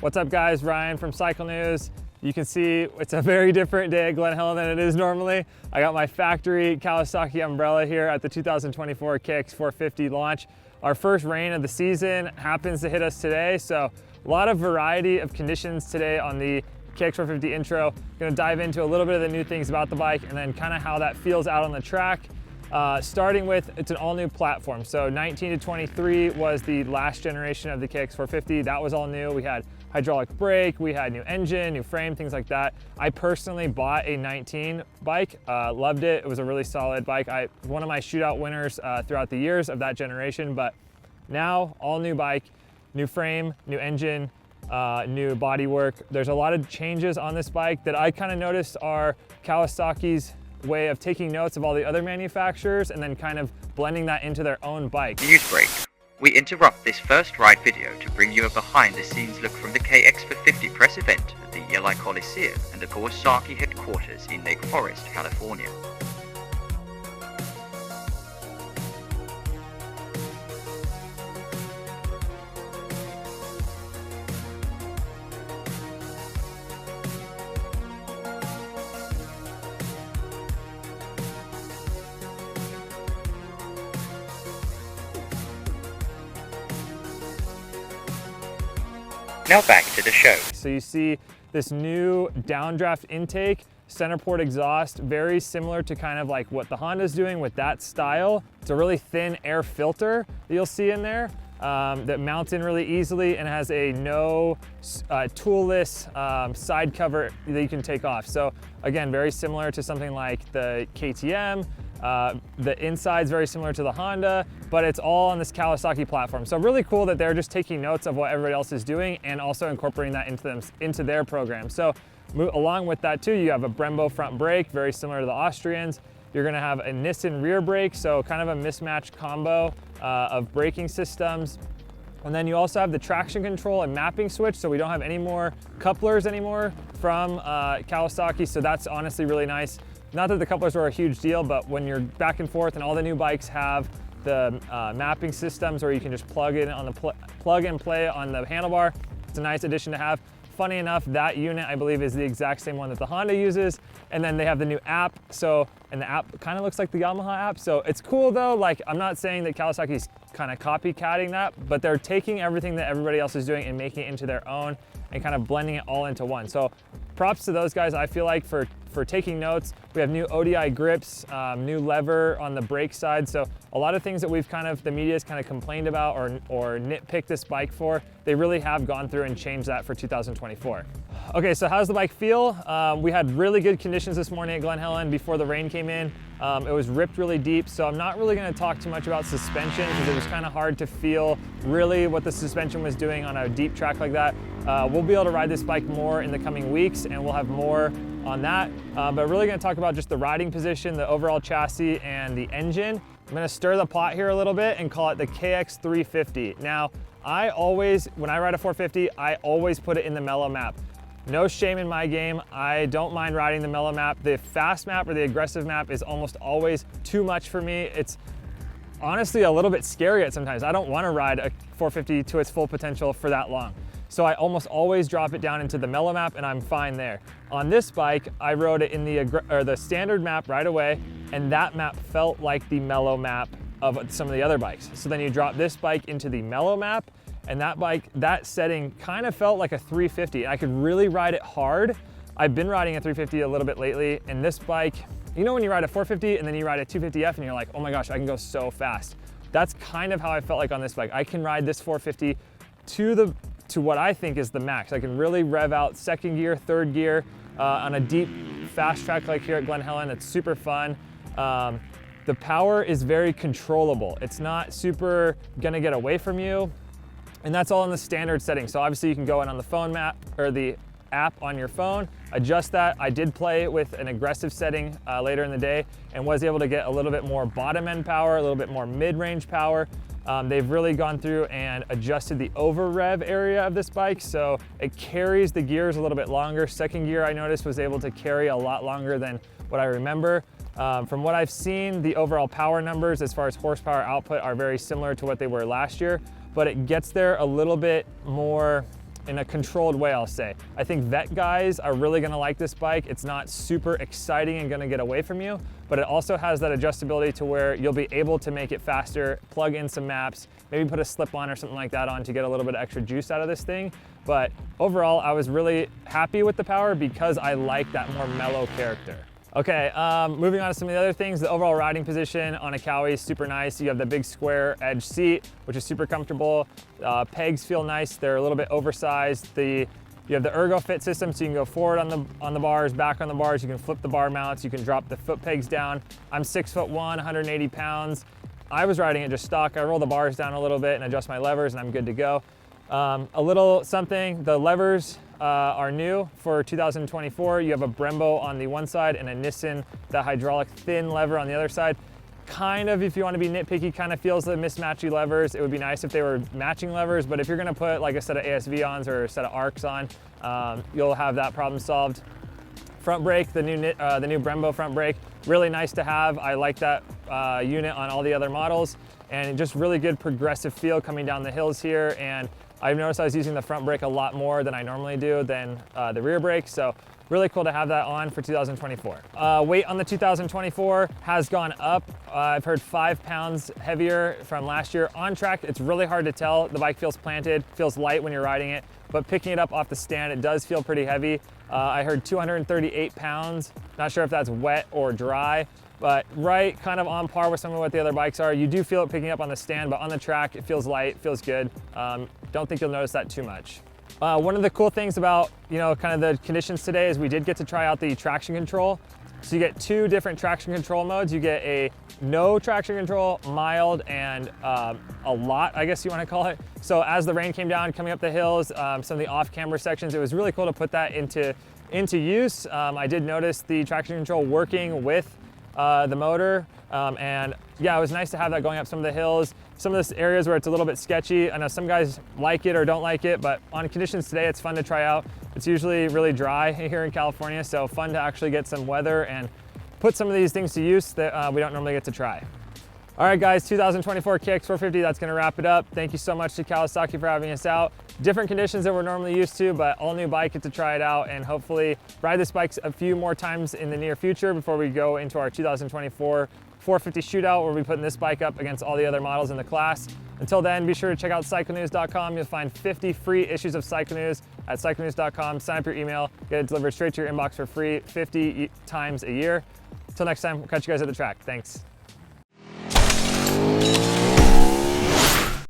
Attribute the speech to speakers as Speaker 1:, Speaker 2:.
Speaker 1: What's up guys, Ryan from Cycle News. You can see it's a very different day at Glen Helen than it is normally. I got my factory Kawasaki umbrella here at the 2024 KX450 launch. Our first rain of the season happens to hit us today, so a lot of variety of conditions today on the KX450 intro. Gonna dive into a little bit of the new things about the bike and then kind of how that feels out on the track. Starting with, it's an all new platform. So 19 to 23 was the last generation of the KX450. That was all new. We had hydraulic brake, we had new engine, new frame, things like that. I personally bought a 19 bike, loved it. It was a really solid bike. One of my shootout winners throughout the years of that generation, but now all new bike, new frame, new engine, new bodywork. There's a lot of changes on this bike that I kind of noticed are Kawasaki's way of taking notes of all the other manufacturers and then kind of blending that into their own bike.
Speaker 2: News break. We interrupt this first ride video to bring you a behind the scenes look from the KX450 press event at the Yellow Coliseum and the Kawasaki headquarters in Lake Forest, California. Now back to the show.
Speaker 1: So you see this new downdraft intake, center port exhaust, very similar to kind of like what the Honda's doing with that style. It's a really thin air filter that you'll see in there that mounts in really easily and has a no toolless side cover that you can take off. So again, very similar to something like the KTM. The inside's very similar to the Honda, but it's all on this Kawasaki platform. So really cool that they're just taking notes of what everybody else is doing and also incorporating that into their program. So along with that too, you have a Brembo front brake, very similar to the Austrians. You're gonna have a Nissan rear brake, so kind of a mismatched combo of braking systems. And then you also have the traction control and mapping switch, so we don't have any more couplers anymore from Kawasaki, so that's honestly really nice. Not that the couplers were a huge deal, but when you're back and forth and all the new bikes have the mapping systems where you can just plug in on the plug and play on the handlebar, it's a nice addition to have. Funny enough, that unit I believe is the exact same one that the Honda uses. And then they have the new app, and the app kind of looks like the Yamaha app. So it's cool though, like I'm not saying that Kawasaki's kind of copycatting that, but they're taking everything that everybody else is doing and making it into their own and kind of blending it all into one. So props to those guys, I feel like, for taking notes. We have new ODI grips, new lever on the brake side. So a lot of things that the media's kind of complained about or nitpicked this bike for, they really have gone through and changed that for 2024. Okay, so how does the bike feel? We had really good conditions this morning at Glen Helen before the rain came in. It was ripped really deep, so I'm not really gonna talk too much about suspension because it was kind of hard to feel really what the suspension was doing on a deep track like that. We'll be able to ride this bike more in the coming weeks and we'll have more on that. But really gonna talk about just the riding position, the overall chassis, and the engine. I'm gonna stir the pot here a little bit and call it the KX350. Now, when I ride a 450, I always put it in the mellow map. No shame in my game. I don't mind riding the mellow map. The fast map or the aggressive map is almost always too much for me. It's honestly a little bit scary at sometimes. I don't want to ride a 450 to its full potential for that long. So I almost always drop it down into the mellow map and I'm fine there. On this bike, I rode it in the standard map right away, and that map felt like the mellow map of some of the other bikes. So then you drop this bike into the mellow map, and that setting kind of felt like a 350. I could really ride it hard. I've been riding a 350 a little bit lately, and this bike, you know when you ride a 450 and then you ride a 250F and you're like, oh my gosh, I can go so fast. That's kind of how I felt like on this bike. I can ride this 450 to what I think is the max. I can really rev out second gear, third gear on a deep, fast track like here at Glen Helen. It's super fun. The power is very controllable. It's not super gonna get away from you. And that's all in the standard setting. So obviously you can go in on the phone map or the app on your phone, adjust that. I did play with an aggressive setting later in the day and was able to get a little bit more bottom end power, a little bit more mid-range power. They've really gone through and adjusted the over rev area of this bike, so it carries the gears a little bit longer. Second gear I noticed was able to carry a lot longer than what I remember. From what I've seen, the overall power numbers as far as horsepower output are very similar to what they were last year, but it gets there a little bit more in a controlled way, I'll say. I think vet guys are really gonna like this bike. It's not super exciting and gonna get away from you, but it also has that adjustability to where you'll be able to make it faster, plug in some maps, maybe put a slip on or something like that on to get a little bit of extra juice out of this thing. But overall, I was really happy with the power because I like that more mellow character. Okay, moving on to some of the other things. The overall riding position on a Kawi is super nice. You have the big square edge seat, which is super comfortable. Pegs feel nice. They're a little bit oversized. You have the ergo fit system, so you can go forward on the bars, back on the bars. You can flip the bar mounts. You can drop the foot pegs down. I'm 6'1", 180 pounds. I was riding it just stock. I roll the bars down a little bit and adjust my levers, and I'm good to go. A little something, the levers are new for 2024. You have a Brembo on the one side and a Nissan, the hydraulic thin lever on the other side. Kind of, if you want to be nitpicky, kind of feels the mismatchy levers. It would be nice if they were matching levers, but if you're going to put like a set of ASV-ons or a set of ARCs on, you'll have that problem solved. Front brake, the new Brembo front brake, really nice to have. I like that unit on all the other models, and just really good progressive feel coming down the hills here. And I've noticed I was using the front brake a lot more than I normally do than the rear brake, so really cool to have that on for 2024. Weight on the 2024 has gone up. I've heard 5 pounds heavier from last year. On track, it's really hard to tell. The bike feels planted, feels light when you're riding it, but picking it up off the stand, it does feel pretty heavy. I heard 238 pounds. Not sure if that's wet or dry, but right kind of on par with some of what the other bikes are. You do feel it picking up on the stand, but on the track, it feels light, feels good. Don't think you'll notice that too much. One of the cool things about, kind of the conditions today is we did get to try out the traction control. So you get 2 different traction control modes. You get a no traction control, mild, and a lot, I guess you want to call it. So as the rain came down, coming up the hills, some of the off-camber sections, it was really cool to put that into use. I did notice the traction control working with the motor, and yeah, it was nice to have that going up some of the hills. Some of the areas where it's a little bit sketchy, I know some guys like it or don't like it, but on conditions today, it's fun to try out. It's usually really dry here in California, so fun to actually get some weather and put some of these things to use that we don't normally get to try. All right, guys, 2024 KX450, that's gonna wrap it up. Thank you so much to Kawasaki for having us out. Different conditions that we're normally used to, but all new bike, get to try it out and hopefully ride this bike a few more times in the near future before we go into our 2024 450 shootout, where we'll be putting this bike up against all the other models in the class. Until then, be sure to check out cyclenews.com. You'll find 50 free issues of Cycle News at cyclenews.com. Sign up your email, get it delivered straight to your inbox for free 50 times a year. Until next time, we'll catch you guys at the track. Thanks.